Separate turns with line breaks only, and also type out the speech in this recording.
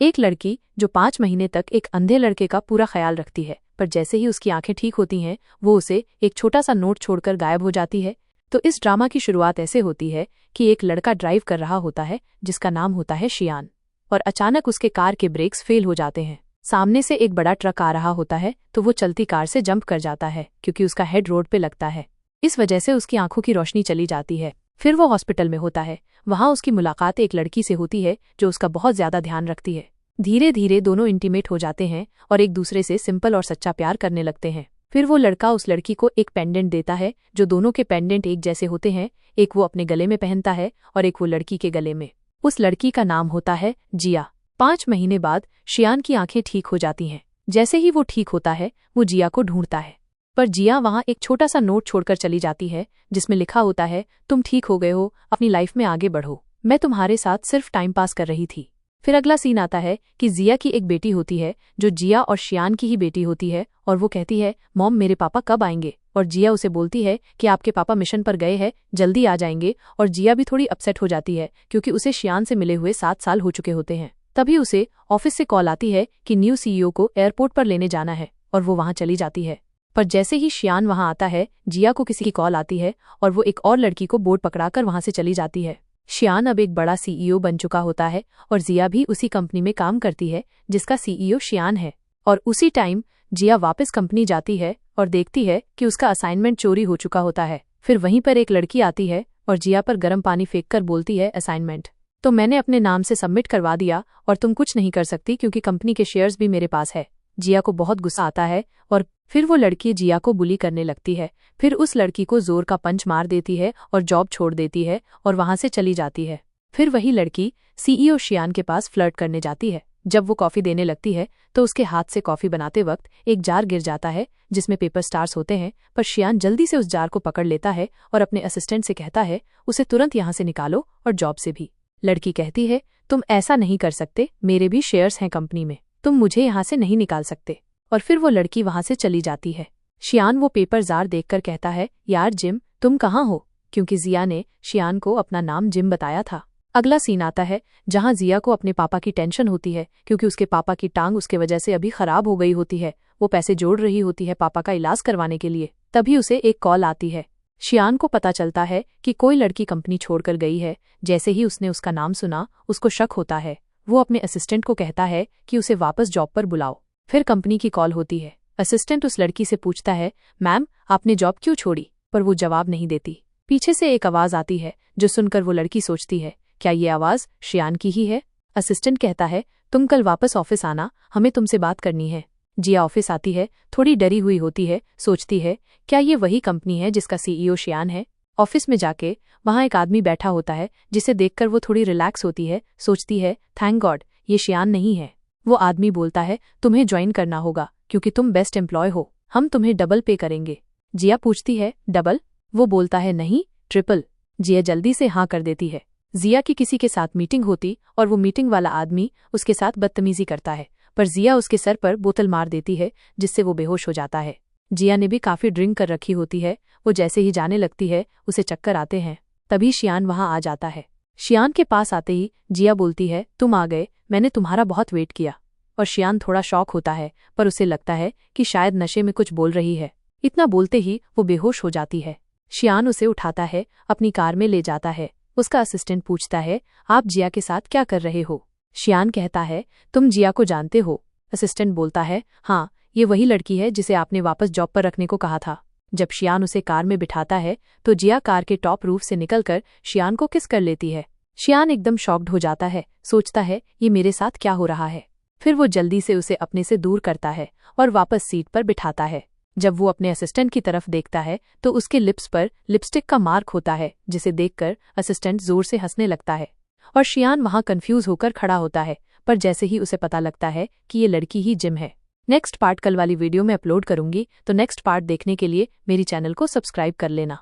एक लड़की जो 5 महीने तक एक अंधे लड़के का पूरा ख्याल रखती है, पर जैसे ही उसकी आंखें ठीक होती हैं वो उसे एक छोटा सा नोट छोड़कर गायब हो जाती है। तो इस ड्रामा की शुरुआत ऐसे होती है कि एक लड़का ड्राइव कर रहा होता है जिसका नाम होता है शियान, और अचानक उसके कार के ब्रेक्स फेल हो जाते हैं। सामने से एक बड़ा ट्रक आ रहा होता है तो वो चलती कार से जंप कर जाता है क्योंकि उसका हेड रोड पे लगता है। इस वजह से उसकी आंखों की रोशनी चली जाती है। फिर वो हॉस्पिटल में होता है। वहां उसकी मुलाकात एक लड़की से होती है जो उसका बहुत ज्यादा ध्यान रखती है। धीरे धीरे दोनों इंटीमेट हो जाते हैं और एक दूसरे से सिंपल और सच्चा प्यार करने लगते हैं। फिर वो लड़का उस लड़की को एक पेंडेंट देता है जो दोनों के पेंडेंट एक जैसे होते हैं। एक वो अपने गले में पहनता है और एक वो लड़की के गले में। उस लड़की का नाम होता है जिया। 5 महीने बाद शियान की आंखें ठीक हो जाती हैं। जैसे ही वो ठीक होता है वो जिया को ढूंढता है, पर जिया वहां एक छोटा सा नोट छोड़कर चली जाती है जिसमें लिखा होता है, तुम ठीक हो गए हो, अपनी लाइफ में आगे बढ़ो, मैं तुम्हारे साथ सिर्फ टाइम पास कर रही थी। फिर अगला सीन आता है कि जिया की एक बेटी होती है जो जिया और शियान की ही बेटी होती है, और वो कहती है, मॉम मेरे पापा कब आएंगे? और जिया उसे बोलती है कि आपके पापा मिशन पर गए हैं, जल्दी आ जाएंगे। और जिया भी थोड़ी अपसेट हो जाती है क्योंकि उसे शियान से मिले हुए 7 साल हो चुके होते हैं। तभी उसे ऑफिस से कॉल आती है कि न्यू सीईओ को एयरपोर्ट पर लेने जाना है, और वो वहां चली जाती है। पर जैसे ही शियान वहां आता है जिया को किसी की कॉल आती है और वो एक और लड़की को बोर्ड पकड़ाकर वहां से चली जाती है। शियान अब एक बड़ा सीईओ बन चुका होता है और जिया भी उसी कंपनी में काम करती है जिसका सीईओ शियान है। और उसी टाइम जिया वापस कंपनी जाती है और देखती है कि उसका असाइनमेंट चोरी हो चुका होता है। फिर वहीं पर एक लड़की आती है और जिया पर गर्म पानी फेंककर बोलती है, असाइनमेंट तो मैंने अपने नाम से सबमिट करवा दिया और तुम कुछ नहीं कर सकती क्योंकि कंपनी के शेयर्स भी मेरे पास है। जिया को बहुत गुस्सा आता है और फिर वो लड़की जिया को बुली करने लगती है। फिर उस लड़की को जोर का पंच मार देती है और जॉब छोड़ देती है और वहां से चली जाती है। फिर वही लड़की सीईओ शियान के पास फ्लर्ट करने जाती है। जब वो कॉफी देने लगती है तो उसके हाथ से कॉफी बनाते वक्त एक जार गिर जाता है जिसमें पेपर स्टार्स होते हैं, पर शियान जल्दी से उस जार को पकड़ लेता है और अपने असिस्टेंट से कहता है, उसे तुरंत यहाँ से निकालो और जॉब से भी। लड़की कहती है, तुम ऐसा नहीं कर सकते, मेरे भी शेयर्स हैं कंपनी में, तुम मुझे यहाँ से नहीं निकाल सकते। और फिर वो लड़की वहां से चली जाती है। शियान वो पेपर जार देखकर कहता है, यार जिम तुम कहाँ हो? क्योंकि जिया ने शियान को अपना नाम जिम बताया था। अगला सीन आता है जहां जिया को अपने पापा की टेंशन होती है क्योंकि उसके पापा की टांग उसके वजह से अभी खराब हो गई होती है। वो पैसे जोड़ रही होती है पापा का इलाज करवाने के लिए। तभी उसे एक कॉल आती है। शियान को पता चलता है कि कोई लड़की कंपनी छोड़कर गई है। जैसे ही उसने उसका नाम सुना उसको शक होता है। वो अपने असिस्टेंट को कहता है कि उसे वापस जॉब पर बुलाओ। फिर कंपनी की कॉल होती है। असिस्टेंट उस लड़की से पूछता है, मैम आपने जॉब क्यों छोड़ी? पर वो जवाब नहीं देती। पीछे से एक आवाज आती है जो सुनकर वो लड़की सोचती है, क्या ये आवाज शियान की ही है? असिस्टेंट कहता है, तुम कल वापस ऑफिस आना, हमें तुमसे बात करनी है। जिया ऑफिस आती है, थोड़ी डरी हुई होती है, सोचती है क्या ये वही कंपनी है जिसका सीईओ शियान है? ऑफिस में जाके वहां एक आदमी बैठा होता है जिसे देखकर वो थोड़ी रिलैक्स होती है, सोचती है थैंक गॉड ये शियान नहीं है। वो आदमी बोलता है, तुम्हें ज्वाइन करना होगा क्योंकि तुम बेस्ट एम्प्लॉय हो, हम तुम्हें डबल पे करेंगे। जिया पूछती है, डबल? वो बोलता है, नहीं ट्रिपल। जिया जल्दी से हाँ कर देती है। जिया की किसी के साथ मीटिंग होती और वो मीटिंग वाला आदमी उसके साथ बदतमीजी करता है, पर जिया उसके सर पर बोतल मार देती है जिससे वो बेहोश हो जाता है। जिया ने भी काफी ड्रिंक कर रखी होती है। वो जैसे ही जाने लगती है उसे चक्कर आते हैं। तभी शियान वहां आ जाता है। शियान के पास आते ही जिया बोलती है, तुम आ गए, मैंने तुम्हारा बहुत वेट किया। और शियान थोड़ा शॉक होता है, पर उसे लगता है कि शायद नशे में कुछ बोल रही है। इतना बोलते ही वो बेहोश हो जाती है। शियान उसे उठाता है, अपनी कार में ले जाता है। उसका असिस्टेंट पूछता है, आप जिया के साथ क्या कर रहे हो? शियान कहता है, तुम जिया को जानते हो? असिस्टेंट बोलता है, हाँ ये वही लड़की है जिसे आपने वापस जॉब पर रखने को कहा था। जब शियान उसे कार में बिठाता है तो जिया कार के टॉप रूफ से निकलकर शियान को किस कर लेती है। शियान एकदम शॉक्ड हो जाता है, सोचता है ये मेरे साथ क्या हो रहा है। फिर वो जल्दी से उसे अपने से दूर करता है और वापस सीट पर बिठाता है। जब वो अपने असिस्टेंट की तरफ देखता है तो उसके लिप्स पर लिपस्टिक का मार्क होता है, जिसे देखकर असिस्टेंट जोर से हंसने लगता है। और शियान वहां कंफ्यूज होकर खड़ा होता है, पर जैसे ही उसे पता लगता है कि ये लड़की ही जिम है। नेक्स्ट पार्ट कल वाली वीडियो में अपलोड करूंगी, तो नेक्स्ट पार्ट देखने के लिए मेरी चैनल को सब्सक्राइब कर लेना।